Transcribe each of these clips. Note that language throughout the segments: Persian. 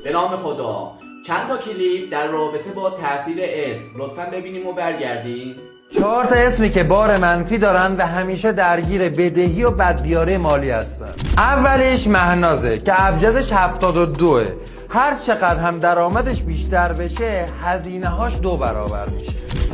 به نام خدا. چند تا کلیپ در رابطه با تاثیر اسم لطفاً ببینیم و برگردیم. 4 تا اسمی که بار منفی دارن و همیشه درگیر بدهی و بدبیاری مالی هستن. اولیش مهنازه که ابجدش 72. هر چقدر هم درآمدش بیشتر بشه هزینه هاش 2 برابر میشه.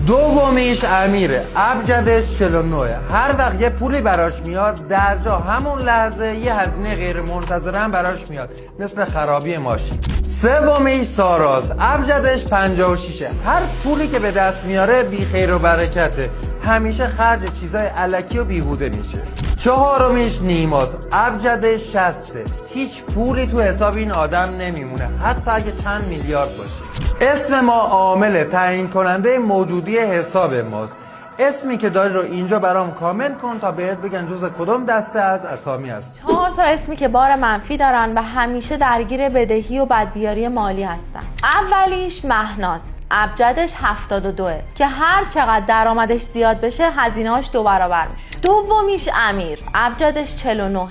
دومیش امیره، ابجدش 49. هر وقت یه پولی براش میاد در جا همون لحظه یه هزینه غیر منتظره هم براش میاد، مثل خرابی ماشین. سومیش ساراست، ابجدش 56. هر پولی که به دست میاره بی خیر و برکته، همیشه خرج چیزای الکی و بیهوده میشه. چهارمیش نیماست، ابجدش 60. هیچ پولی تو حساب این آدم نمیمونه، حتی اگه چند میلیارد باشه. اسم ما عامل تعیین کننده موجودی حساب ماست. اسمی که داری رو اینجا برام کامنت کن تا بهت بگن جز کدوم دسته از اسامی هست. 4 تا اسمی که بار منفی دارن و همیشه درگیر بدهی و بدبیاری مالی هستن. اولیش مهناز، ابجدش 72 که هر چقدر درآمدش زیاد بشه هزینه‌اش 2 برابر میشه. دومیش امیر، ابجدش 49.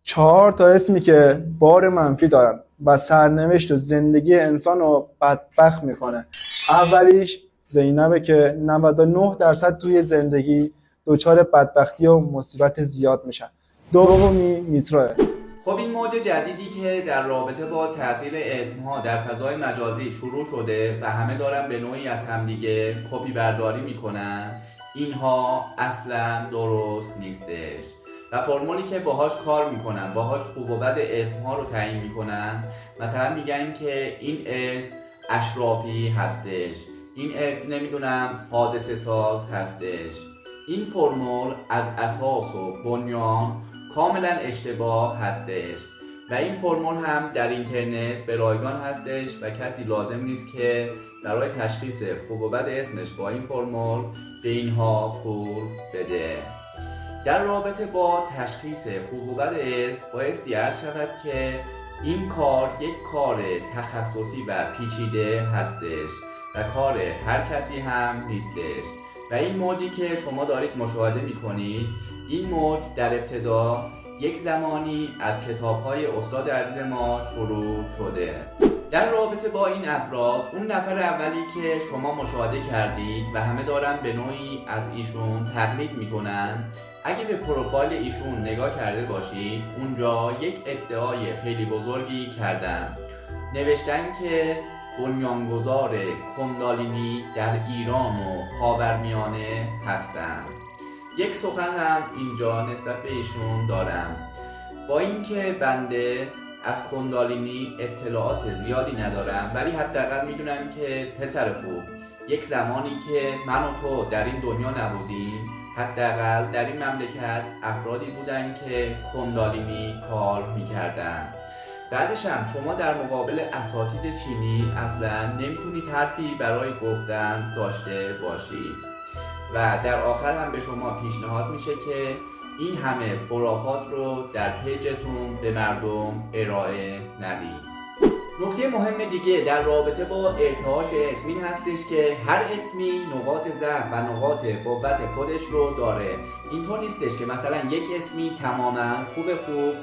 4 تا اسمی که بار منفی دارن و سرنوشت و زندگی انسان رو بدبخت میکنه. اولیش زینبه که 99% توی زندگی دچار بدبختی و مصیبت زیاد میشن. دومی میتراه. خب این موج جدیدی که در رابطه با تاثیر اسمها در فضای مجازی شروع شده و همه دارن به نوعی از همدیگه کپی برداری میکنن، اینها اصلا درست نیستش و فرمولی که باهاش کار میکنن، باهاش خوب و بد اسمها رو تعیین میکنن. مثلا میگن که این اسم اشرافی هستش، این اسم نمیدونم حادثه ساز هستش. این فرمول از اساس و بنیان کاملا اشتباه هستش و این فرمول هم در اینترنت به رایگان هستش و کسی لازم نیست که برای تشخیص خوب و بد اسمش با این فرمول به اینها پول بده. در رابطه با تشخیص خوب و بد اسم بایستی عرض شود که این کار یک کار تخصصی و پیچیده هستش و کار هر کسی هم نیستش و این موجی که شما دارید مشاهده میکنید، این موج در ابتدا یک زمانی از کتاب‌های استاد عزیز ما شروع شده. در رابطه با این افراد، اون نفر اولی که شما مشاهده کردید و همه دارن به نوعی از ایشون تقلید میکنن، اگه به پروفایل ایشون نگاه کرده باشید، اونجا یک ادعای خیلی بزرگی کردن. نوشتن که بنیانگذار کندالینی در ایران و خاورمیانه هستند. یک سخن هم اینجا نسبت به ایشون دارم. با اینکه بنده از کندالینی اطلاعات زیادی ندارم، ولی حداقل میدونم که پسر خوب، یک زمانی که من و تو در این دنیا نبودیم، حداقل در این مملکت افرادی بودن که کندالینی کار میکردن. بعدش هم شما در مقابل اساتید چینی اصلا نمیتونید حرفی برای گفتن داشته باشید و در آخر هم به شما پیشنهاد میشه که این همه خرافات رو در پیجتون به مردم ارائه ندید. نکته مهم دیگه در رابطه با ارتعاش اسم این هستش که هر اسمی نقاط ضعف و نقاط قوت خودش رو داره. اینطور نیستش که مثلا یک اسمی تماما خوب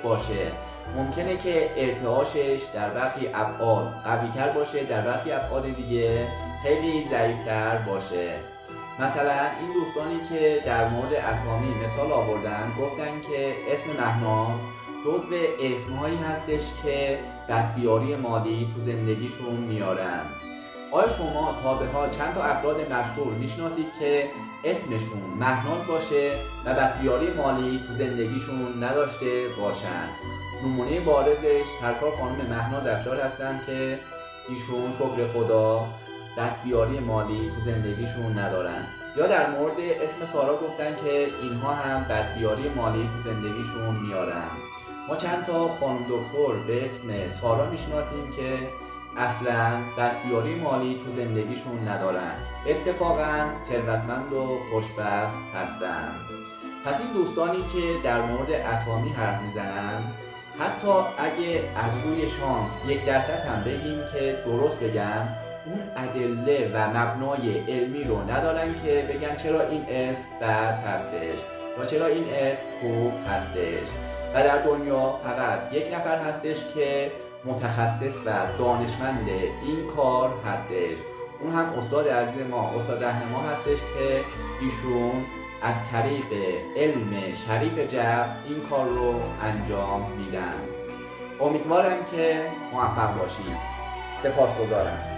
باشه. ممکنه که ارتعاشش در برخی ابعاد قوی‌تر باشه، در برخی ابعاد دیگه خیلی ضعیف‌تر باشه. مثلا این دوستانی که در مورد اسامی مثال آوردن، گفتن که اسم مهناز جزو اسمهایی هستش که بدبیاری مالی تو زندگیشون میارن. آیا شما تا به حال چند تا افراد مشهور میشناسید که اسمشون مهناز باشه و بدبیاری مالی تو زندگیشون نداشته باشن؟ نمونه بارزش سرکار خانم مهناز افشار هستن که ایشون شکر خدا بدبیاری مالی تو زندگیشون ندارن. یا در مورد اسم سارا گفتن که اینها هم بدبیاری مالی تو زندگیشون میارن. ما چند تا خانم دکتر به اسم سارا میشناسیم که اصلا بدبیاری مالی تو زندگیشون ندارن، اتفاقا ثروتمند و خوشبخت هستن. پس این دوستانی که در مورد اسامی حرف میزنن، حتی اگه از روی شانس 1% هم بگیم که درست بگم، اون ادله و مبنای علمی رو ندارن که بگن چرا این اسم بد هستش و چرا این اسم خوب هستش. و در دنیا فقط یک نفر هستش که متخصص و دانشمند این کار هستش. اون هم استاد عزیز ما، استاد رهنما هستش که ایشون از طریق علم شریف جبر این کار رو انجام میدن. امیدوارم که موفق باشید. سپاسگزارم.